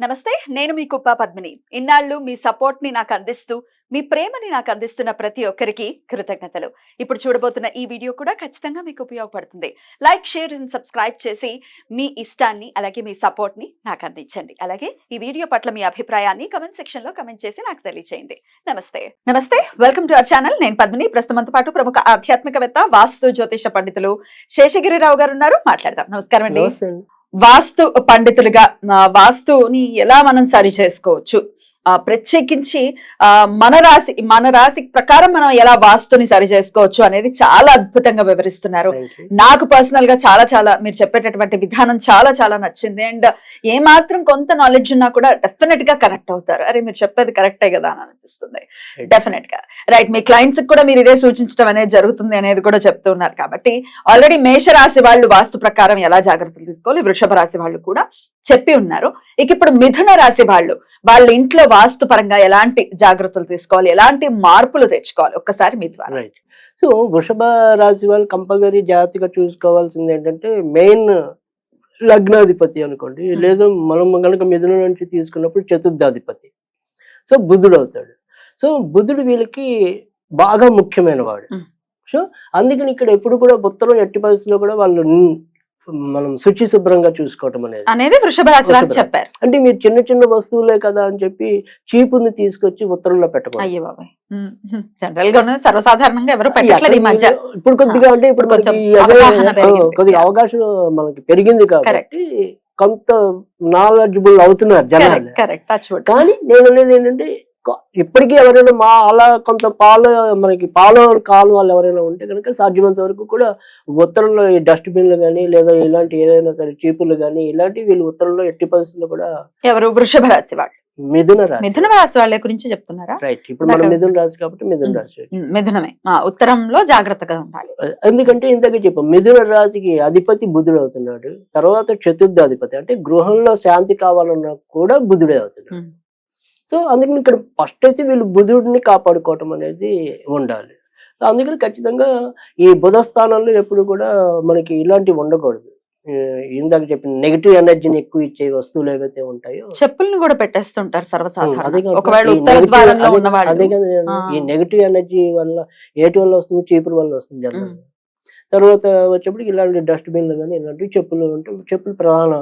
నమస్తే, నేను మీ కుప్ప పద్మిని. ఇన్నాళ్ళు మీ సపోర్ట్ ని నాకు అందిస్తూ, మీ ప్రేమని నాకు అందిస్తున్న ప్రతి ఒక్కరికి కృతజ్ఞతలు. ఇప్పుడు చూడబోతున్న ఈ వీడియో కూడా ఖచ్చితంగా మీకు ఉపయోగపడుతుంది. లైక్, షేర్ అండ్ సబ్స్క్రైబ్ చేసి మీ ఇష్టాన్ని అలాగే మీ సపోర్ట్ ని నాకు అందించండి. అలాగే ఈ వీడియో పట్ల మీ అభిప్రాయాన్ని కమెంట్ సెక్షన్ లో కమెంట్ చేసి నాకు తెలియజేయండి. నమస్తే, వెల్కమ్ టు అవర్ ఛానల్. నేను పద్మిని. ప్రస్తుతంతో పాటు ప్రముఖ ఆధ్యాత్మికవేత్త, వాస్తు జ్యోతిష పండితులు శేషగిరిరావు గారు ఉన్నారు. మాట్లాడదాం. నమస్కారం అండి. వాస్తు పండితులుగా వాస్తుని ఎలా మనం సరి చేసుకోవచ్చు, ప్రత్యేకించి మన రాశి ప్రకారం మనం ఎలా వాస్తుని సరి చేసుకోవచ్చు అనేది చాలా అద్భుతంగా వివరిస్తున్నారు. నాకు పర్సనల్ గా చాలా మీరు చెప్పేటటువంటి విధానం చాలా నచ్చింది. అండ్ ఏ మాత్రం కొంత నాలెడ్జ్ ఉన్నా కూడా డెఫినెట్ గా కనెక్ట్ అవుతారు. అరే మీరు చెప్పేది కరెక్టే కదా అని అనిపిస్తుంది. డెఫినెట్ గా రైట్. మీ క్లయింట్స్ కూడా మీరు ఇదే సూచించడం అనేది జరుగుతుంది అనేది కూడా చెప్తున్నారు. కాబట్టి ఆల్రెడీ మేషరాశి వాళ్ళు వాస్తు ప్రకారం ఎలా జాగ్రత్తలు తీసుకోవాలి, వృషభ రాశి వాళ్ళు కూడా చెప్పి ఉన్నారు. ఇక ఇప్పుడు మిథున రాశి వాళ్ళ ఇంట్లో వాస్తు పరంగా ఎలాంటి జాగ్రత్తలు తీసుకోవాలి, ఎలాంటి మార్పులు తెచ్చుకోవాలి, ఒక్కసారి మీ ద్వారా. రైట్. సో వృషభ రాశి వాళ్ళు కంపల్సరీ జాగ్రత్తగా చూసుకోవాల్సింది ఏంటంటే మెయిన్ లగ్నాధిపతి అనుకోండి, లేదా మనం కనుక మిథున నుంచి తీసుకున్నప్పుడు చతుర్థాధిపతి. సో బుధుడు అవుతాడు. సో బుధుడు వీళ్ళకి బాగా ముఖ్యమైన వాడు. సో అందుకని ఇక్కడ ఎప్పుడు కూడా ఉత్తరం ఎట్టి పరిస్థితుల్లో కూడా వాళ్ళు మనం శుచి శుభ్రంగా చూసుకోవటం అనేది వృషభ రాశి వారు చెప్పారు. అంటే మీరు చిన్న వస్తువులే కదా అని చెప్పి చీపుని తీసుకొచ్చి ఉత్తరంలో పెట్టకూడదు. అయ్యో బాబాయ్, జనరల్ గా సర్వసాధారణంగా ఎవరు పెట్టట్లేదు ఈ మధ్య. ఇప్పుడు కొద్దిగా అంటే ఇప్పుడు కొద్దిగా అవకాశం మనకి పెరిగింది కాబట్టి కొంత నాలెడ్జబుల్ అవుతున్నారు జనాలు. కానీ నేను అనేది ఏంటంటే ఇప్పటికీ ఎవరైనా అలా కొంత మనకి కాలు వాళ్ళు ఎవరైనా ఉంటే కనుక సాధ్యమైనంత వరకు కూడా ఉత్తరంలో ఈ డస్ట్బిన్లు కానీ లేదా ఇలాంటి ఏదైనా సరే చీపులు కానీ ఇలాంటివి వీళ్ళు ఉత్తరంలో ఎట్టి పరిస్థితుల్లో కూడా. ఎవరు? వృషభ రాశి వాళ్ళు. మిథున రాశి వాళ్ళ గురించి చెప్తున్నారా? రైట్. ఇప్పుడు మనం మిథున రాశి కాబట్టి మిథున రాశి మిథునమే ఉత్తరంలో జాగ్రత్తగా ఉండాలి. ఎందుకంటే ఇంతగా చెప్పాం, మిథున రాశికి అధిపతి బుధుడు అవుతున్నాడు. తర్వాత చతుర్థాధిపతి అంటే గృహంలో శాంతి కావాలన్నా కూడా బుధుడే అవుతున్నాడు. సో అందుకని ఇక్కడ ఫస్ట్ అయితే వీళ్ళు బుధుడిని కాపాడుకోవటం అనేది ఉండాలి. సో అందుకని ఖచ్చితంగా ఈ బుధ స్థానంలో ఎప్పుడు కూడా మనకి ఇలాంటివి ఉండకూడదు. ఇందాక చెప్పిన నెగిటివ్ ఎనర్జీని ఎక్కువ ఇచ్చే వస్తువులు ఏవైతే ఉంటాయో చెప్పులను కూడా పెట్టేస్తుంటారు సర్వసాధారణంగా. అదే కదా, ఈ నెగిటివ్ ఎనర్జీ వల్ల ఏటి వల్ల వస్తుంది? చీపురు వల్ల వస్తుంది జనరల్. తర్వాత వచ్చేప్పటికి ఇలాంటి డస్ట్బిన్లు కానీ ఇలాంటివి చెప్పులు ఉంటే చెప్పులు ప్రధాన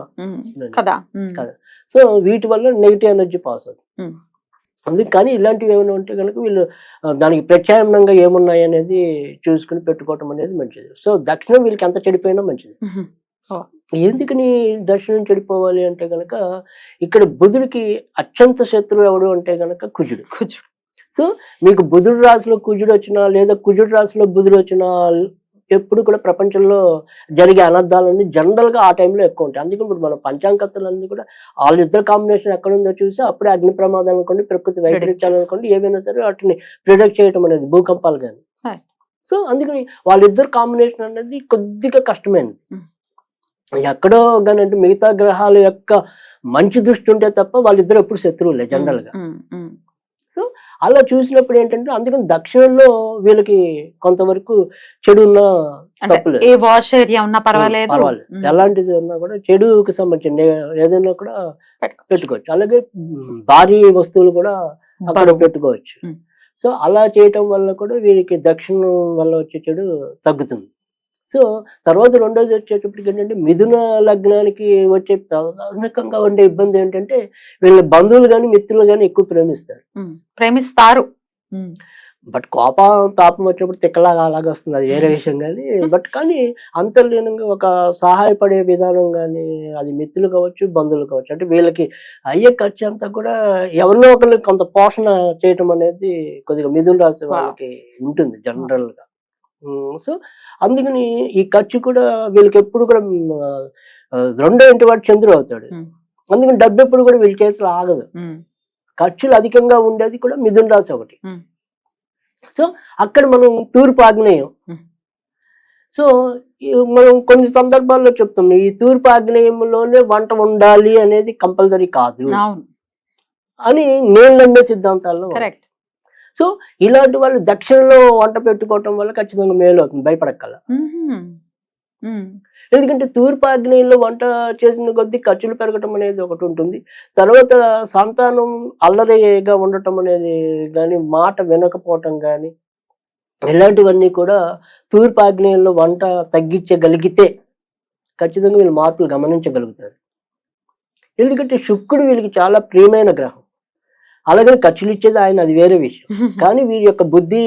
కదా. సో వీటి వల్ల నెగిటివ్ ఎనర్జీ పాస్ అవుతుంది. అందుకు కానీ ఇలాంటివి ఏమైనా ఉంటే కనుక వీళ్ళు దానికి ప్రత్యామ్నాయంగా ఏమున్నాయి అనేది చూసుకుని పెట్టుకోవటం అనేది మంచిది. సో దక్షిణం వీళ్ళకి ఎంత చెడిపోయినా మంచిది. ఎందుకని దక్షిణం చెడిపోవాలి అంటే కనుక ఇక్కడ బుధుడికి అత్యంత శత్రువు ఎవడు అంటే కనుక కుజుడు. సో మీకు బుధుడు రాశిలో కుజుడు వచ్చినా లేదా కుజుడు రాశిలో బుధుడు వచ్చినా ఎప్పుడు కూడా ప్రపంచంలో జరిగే అనర్థాలన్నీ జనరల్ గా ఆ టైంలో ఎక్కువ ఉంటాయి. అందుకే ఇప్పుడు మన పంచాంగతలన్నీ కూడా వాళ్ళిద్దరు కాంబినేషన్ ఎక్కడ ఉందో చూసి అప్పుడే అగ్ని ప్రమాదాలు అనుకోండి, ప్రకృతి వైపరీత్యాలు అనుకోండి, ఏవైనా సరే వాటిని ప్రిడిక్ట్ చేయటం అనేది, భూకంపాలు కానీ. సో అందుకని వాళ్ళిద్దరు కాంబినేషన్ అనేది కొద్దిగా కష్టమైనది. ఎక్కడో కానీ అంటే మిగతా గ్రహాల యొక్క మంచి దృష్టి ఉంటే తప్ప వాళ్ళిద్దరు ఎప్పుడు శత్రువులే జనరల్ గా. సో అలా చూసినప్పుడు ఏంటంటే అందుకని దక్షిణంలో వీళ్ళకి కొంతవరకు చెడు ఉన్నా తప్పలేదు, ఎలాంటిది ఉన్నా కూడా చెడుకి సంబంధించిన ఏదైనా కూడా పెట్టుకోవచ్చు. అలాగే భారీ వస్తువులు కూడా అక్కడ పెట్టుకోవచ్చు. సో అలా చేయటం వల్ల కూడా వీరికి దక్షిణం వల్ల వచ్చే చెడు తగ్గుతుంది. సో తర్వాత రెండోది వచ్చేటప్పటికి ఏంటంటే మిథున లగ్నానికి వచ్చే ప్రాథమికంగా ఉండే ఇబ్బంది ఏంటంటే వీళ్ళ బంధువులు కానీ మిత్రులు కానీ ఎక్కువ ప్రేమిస్తారు. బట్ తాపం వచ్చినప్పుడు తిక్కలాగా అలాగే వస్తుంది, అది వేరే విషయం. కానీ కానీ అంతర్లీనంగా ఒక సహాయపడే విధానం కానీ అది మిత్రులు కావచ్చు, బంధువులు కావచ్చు, అంటే వీళ్ళకి అయ్యే ఖర్చు అంతా కూడా ఎవరినో ఒకరికి కొంత పోషణ చేయటం అనేది కొద్దిగా మిథున రాశి వాళ్ళకి ఉంటుంది జనరల్ గా. సో అందుకని ఈ ఖర్చు కూడా వీళ్ళకి ఎప్పుడు కూడా రెండో ఇంటి వాడు చంద్రుడు అవుతాడు. అందుకని డబ్బు ఎప్పుడు కూడా వీళ్ళ చేతిలో ఆగదు. ఖర్చులు అధికంగా ఉండేది కూడా మిథున రాశి ఒకటి. సో అక్కడ మనం తూర్పు ఆగ్నేయం. సో మనం కొన్ని సందర్భాల్లో చెప్తాం ఈ తూర్పు ఆగ్నేయంలోనే వంట ఉండాలి అనేది కంపల్సరీ కాదు అని నేను నమ్మే సిద్ధాంతాల్లో. సో ఇలాంటి వాళ్ళు దక్షిణంలో వంట పెట్టుకోవటం వల్ల ఖచ్చితంగా మేలు అవుతుంది, భయపడక్కల. ఎందుకంటే తూర్పు ఆగ్నేయంలో వంట చేసిన కొద్దీ ఖర్చులు పెరగటం అనేది ఒకటి ఉంటుంది. తర్వాత సంతానం అల్లరిగా ఉండటం అనేది కానీ, మాట వినకపోవటం కానీ, ఇలాంటివన్నీ కూడా తూర్పు ఆగ్నేయంలో వంట తగ్గించగలిగితే ఖచ్చితంగా వీళ్ళు మార్పులు గమనించగలుగుతారు. ఎందుకంటే శుక్రుడు వీళ్ళకి చాలా ప్రియమైన గ్రహం. అలాగని ఖర్చులు ఇచ్చేది ఆయన, అది వేరే విషయం. కానీ వీరి యొక్క బుద్ధి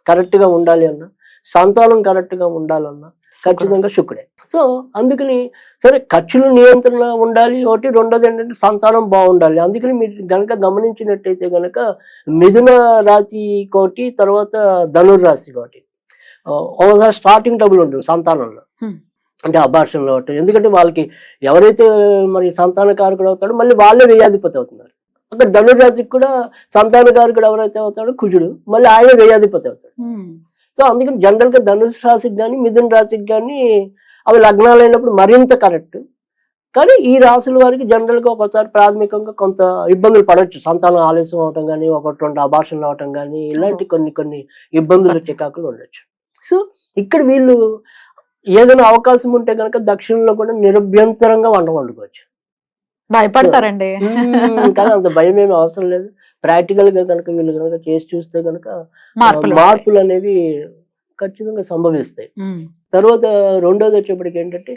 కరెక్ట్గా ఉండాలి అన్నా, సంతానం కరెక్ట్గా ఉండాలన్నా ఖచ్చితంగా శుక్రుడే. సో అందుకని సరే ఖర్చులు నియంత్రణ ఉండాలి ఒకటి, రెండోది ఏంటంటే సంతానం బాగుండాలి. అందుకని మీరు గనక గమనించినట్టయితే గనక మిథున రాశి కోటి, తర్వాత ధనుర్రాశి కోటి ఒకసారి స్టార్టింగ్ ట్రబుల్ ఉంటుంది సంతానంలో, అంటే అబార్షన్లో ఒకటి. ఎందుకంటే వాళ్ళకి ఎవరైతే మరి సంతానకారకుడు అవుతాడో మళ్ళీ వాళ్ళే వ్యయాధిపతి అవుతున్నారు. అక్కడ ధనుర్రాశికి కూడా సంతానకారకుడు ఎవరైతే అవుతాడో కుజుడు, మళ్ళీ ఆయన వ్యయాధిపతి అవుతాడు. సో అందుకని జనరల్గా ధనుసు రాశికి కానీ మిథున రాశికి కానీ అవి లగ్నాలు అయినప్పుడు మరింత కరెక్ట్. కానీ ఈ రాశుల వారికి జనరల్గా ఒకసారి ప్రాథమికంగా కొంత ఇబ్బందులు పడవచ్చు. సంతానం ఆలస్యం అవటం కానీ, ఒకటి రెండు అబార్షన్లు అవటం కానీ, ఇలాంటి కొన్ని ఇబ్బందులు చికాకులు ఉండొచ్చు. సో ఇక్కడ వీళ్ళు ఏదైనా అవకాశం ఉంటే కనుక దక్షిణంలో కూడా నిరభ్యంతరంగా వండుకోవచ్చు. భయపడతారండి కానీ అంత భయం ఏమి అవసరం లేదు. ప్రాక్టికల్ గా కనుక వీళ్ళు కనుక చేసి చూస్తే కనుక మార్పులు అనేవి ఖచ్చితంగా సంభవిస్తాయి. తర్వాత రెండోది వచ్చేప్పటికి ఏంటంటే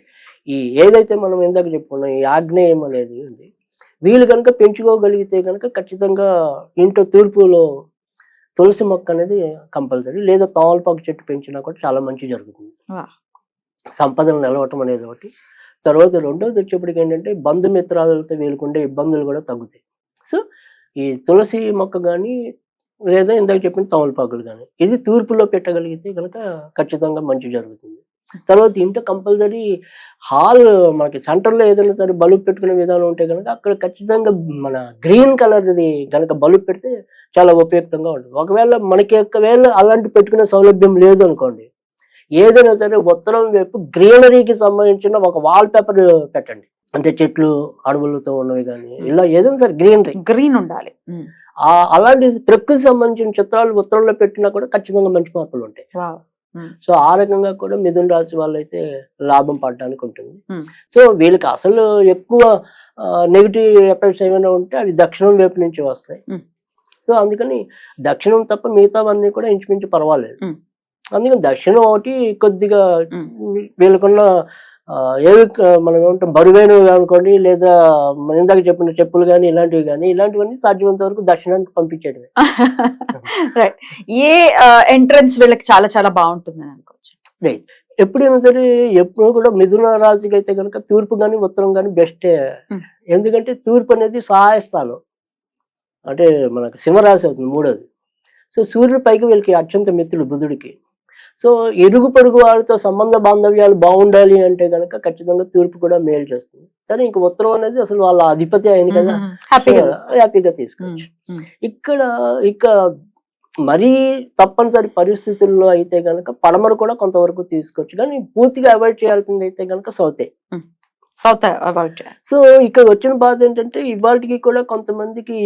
ఈ ఏదైతే మనం ఇందాక చెప్పుకున్నాం ఈ ఆగ్నేయం అనేది ఉంది, వీళ్ళు కనుక పెంచుకోగలిగితే కనుక ఖచ్చితంగా ఇంట్లో తూర్పులో తులసి మొక్క అనేది కంపల్సరీ, లేదా తమలపాకు చెట్టు పెంచినా కూడా చాలా మంచి జరుగుతుంది. సంపదలు నిలవటం అనేది ఒకటి. తర్వాత రెండోది వచ్చేప్పటికి ఏంటంటే బంధుమిత్రాలతో వీళ్ళకుండే ఇబ్బందులు కూడా తగ్గుతాయి. సో ఈ తులసి మొక్క కానీ, లేదా ఇందాక చెప్పిన తమలపాకులు కానీ, ఇది తూర్పులో పెట్టగలిగితే కనుక ఖచ్చితంగా మంచి జరుగుతుంది. తర్వాత ఇంట్లో కంపల్సరీ హాల్ మనకి సెంటర్లో ఏదైనా సరే బల్బు పెట్టుకునే విధానం ఉంటే కనుక అక్కడ ఖచ్చితంగా మన గ్రీన్ కలర్ది కనుక బల్బు పెడితే చాలా ఉపయుక్తంగా ఉంటుంది. ఒకవేళ మనకి అలాంటి పెట్టుకునే సౌలభ్యం లేదు అనుకోండి, ఏదైనా సరే ఉత్తరం వైపు గ్రీనరీకి సంబంధించిన ఒక వాల్ పేపర్ పెట్టండి. అంటే చెట్లు అడవులతో ఉన్నవి కానీ, ఇలా ఏదైనా సరే గ్రీన్ ఉండాలి. అలాంటి ప్రకృతి సంబంధించిన చిత్రాలు ఉత్తరంలో పెట్టినా కూడా ఖచ్చితంగా మంచి మార్పులు ఉంటాయి. సో ఆ రకంగా కూడా మిథున రాశి వాళ్ళైతే లాభం పడడానికి ఉంటుంది. సో వీళ్ళకి అసలు ఎక్కువ నెగిటివ్ ఎఫెక్ట్స్ ఏమైనా ఉంటే అవి దక్షిణం వైపు నుంచి వస్తాయి. సో అందుకని దక్షిణం తప్ప మిగతావన్నీ కూడా ఇంచుమించు పర్వాలేదు. అందుకని దక్షిణం ఒకటి కొద్దిగా వీళ్ళకున్న ఏవి మనం ఏమంటాం బరువైనవి అనుకోండి, లేదా ఇందాక చెప్పిన చెప్పులు కానీ ఇలాంటివన్నీ సాధ్యమైనంత వరకు దక్షిణానికి పంపించేయడమే. రైట్. ఏ ఎంట్రన్స్ వీళ్ళకి చాలా చాలా బాగుంటుంది అని అనుకోవచ్చు. రైట్. ఎప్పుడైనా సరే ఎప్పుడు కూడా మిథున రాశికి అయితే కనుక తూర్పు కానీ ఉత్తరం కానీ బెస్టే. ఎందుకంటే తూర్పు అనేది సహాయ స్థానం, అంటే మనకు సింహరాశి అవుతుంది మూడోది. సో సూర్యుడి పైకి వీళ్ళకి అత్యంత మిత్రుడు బుధుడికి. సో ఇరుగు పొరుగు వారితో సంబంధ బాంధవ్యాలు బాగుండాలి అంటే కనుక ఖచ్చితంగా తూర్పు కూడా మేలు చేస్తుంది. కానీ ఇంక ఉత్తరం అనేది అసలు వాళ్ళ అధిపతి అయిన కదా, హ్యాపీగా తీసుకోవచ్చు. ఇక మరీ తప్పనిసరి పరిస్థితుల్లో అయితే కనుక పడమర కూడా కొంతవరకు తీసుకోవచ్చు. కానీ పూర్తిగా అవాయిడ్ చేయాల్సింది అయితే కనుక సౌత్. సో ఇక్కడ వచ్చిన బాధ ఏంటంటే ఇవాళకి కూడా కొంతమందికి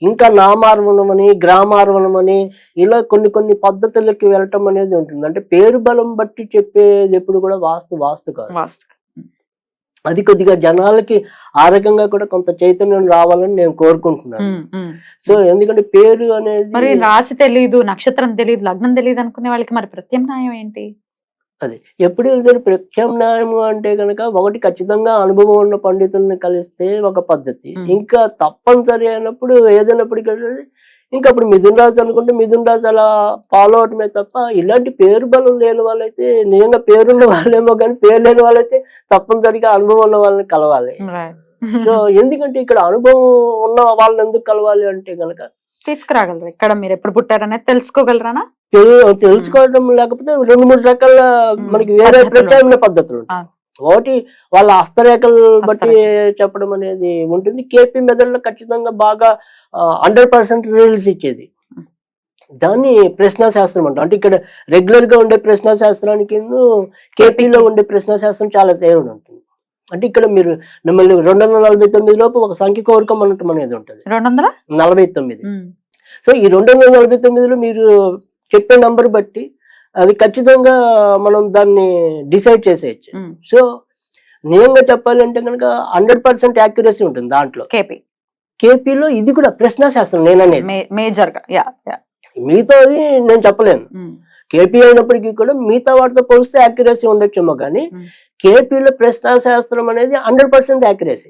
ఇంకా నామార్వణమని, గ్రామార్వణమని ఇలా కొన్ని పద్ధతులకి వెళ్ళటం అనేది ఉంటుంది. అంటే పేరు బలం బట్టి చెప్పేది ఎప్పుడు కూడా వాస్తు కాదు. అది కొద్దిగా జనాలకి ఆ రకంగా కూడా కొంత చైతన్యం రావాలని నేను కోరుకుంటున్నాను. సో ఎందుకంటే పేరు అనేది మరి రాశి తెలియదు, నక్షత్రం తెలియదు, లగ్నం తెలియదు అనుకునే వాళ్ళకి మరి ప్రత్యామ్నాయం ఏంటి? అది ఎప్పుడైనా సరే ప్రత్యామ్నాయం అంటే కనుక ఒకటి ఖచ్చితంగా అనుభవం ఉన్న పండితుల్ని కలిస్తే ఒక పద్ధతి, ఇంకా తప్పనిసరి అయినప్పుడు ఏదైనప్పటికీ ఇంకా అప్పుడు మిథున రాశి అనుకుంటే మిథున రాశి అలా ఫాలో అవటమే తప్ప ఇలాంటి పేరు బలం లేని వాళ్ళైతే నిజంగా పేరున్న వాళ్ళేమో కానీ పేరు లేని వాళ్ళైతే తప్పనిసరిగా అనుభవం ఉన్న వాళ్ళని కలవాలి. సో ఎందుకంటే ఇక్కడ అనుభవం ఉన్న వాళ్ళని ఎందుకు కలవాలి అంటే కనుక తీసుకురాగలరు. ఇక్కడ మీరు ఎప్పుడు పుట్టారనేది తెలుసుకోగలరా? తెలుసుకోవడం లేకపోతే 2-3 రకాల మనకి వేరే ప్రత్యామ్నాయ పద్ధతులు ఉంటాయి. ఒకటి వాళ్ళ హస్తరేఖలు బట్టి చెప్పడం అనేది ఉంటుంది. కేపీ మెథడ్లో ఖచ్చితంగా బాగా 100% రిజల్ట్స్ ఇచ్చేది దాన్ని ప్రశ్నా శాస్త్రం అంటాం. అంటే ఇక్కడ రెగ్యులర్ గా ఉండే ప్రశ్నా శాస్త్రానికి కేపీలో ఉండే ప్రశ్నా శాస్త్రం చాలా తేడా ఉంటుంది. అంటే ఇక్కడ మీరు మిమ్మల్ని 249 లోపు ఒక సంఖ్య కోరుకోమనటం అనేది ఉంటుంది. 249. సో ఈ 249లో మీరు చెప్పే నంబర్ బట్టి అది ఖచ్చితంగా మనం దాన్ని డిసైడ్ చేసేయచ్చు. సో నిజంగా చెప్పాలంటే కనుక 100% యాక్యురసీ ఉంటుంది దాంట్లో. కేపీలో ఇది కూడా ప్రశ్న శాస్త్రం నేననేది మేజర్ గా. మిగతాది నేను చెప్పలేను. కేపీ అయినప్పటికీ కూడా మిగతా వాటితో పోలిస్తే యాక్యురసీ ఉండొచ్చేమో కానీ కేపీలో ప్రశ్న శాస్త్రం అనేది 100% యాక్యురసీ.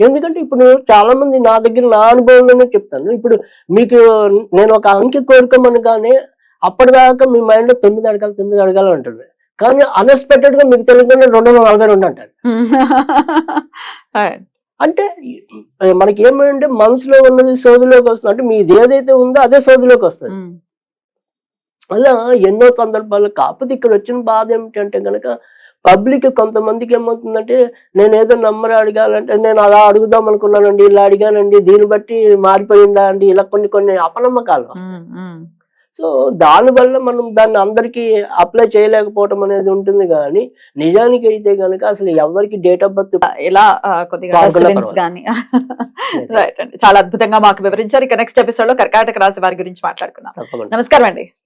ఎందుకంటే ఇప్పుడు చాలా మంది నా దగ్గర నా అనుభవంలోనే చెప్తాను. ఇప్పుడు మీకు నేను ఒక అంకె కోరుకోమనగానే అప్పటిదాకా మీ మైండ్ లో 9 అడగాలి ఉంటుంది, కానీ అన్ఎక్స్పెక్టెడ్ గా మీకు తెలియకుండా 242 అంటారు. అంటే మనకి ఏమంటే మనసులో ఉన్నది సోదిలోకి వస్తుంది, అంటే మీది ఏదైతే ఉందో అదే సోదిలోకి వస్తుంది. అలా ఎన్నో సందర్భాలు. కాకపోతే ఇక్కడ వచ్చిన బాధ ఏమిటంటే కనుక పబ్లిక్ కొంతమందికి ఏమవుతుందంటే నేను ఏదో నంబర్ అడగాలంటే నేను అలా అడుగుదాం అనుకున్నానండి, ఇలా అడిగానండి, దీన్ని బట్టి మారిపోయిందా అండి, ఇలా కొన్ని అపనమ్మకాలు. సో దానివల్ల మనం దాన్ని అందరికి అప్లై చేయలేకపోవటం అనేది ఉంటుంది. కానీ నిజానికి అయితే కనుక అసలు ఎవరికి డేట్ ఆఫ్ బర్త్ ఇలా కొద్దిగా గానీ. రైట్ అండి, చాలా అద్భుతంగా మాకు వివరించారు. ఇక నెక్స్ట్ ఎపిసోడ్ లో కర్కాటక రాశి వారి గురించి మాట్లాడుకుందాం. నమస్కారం అండి.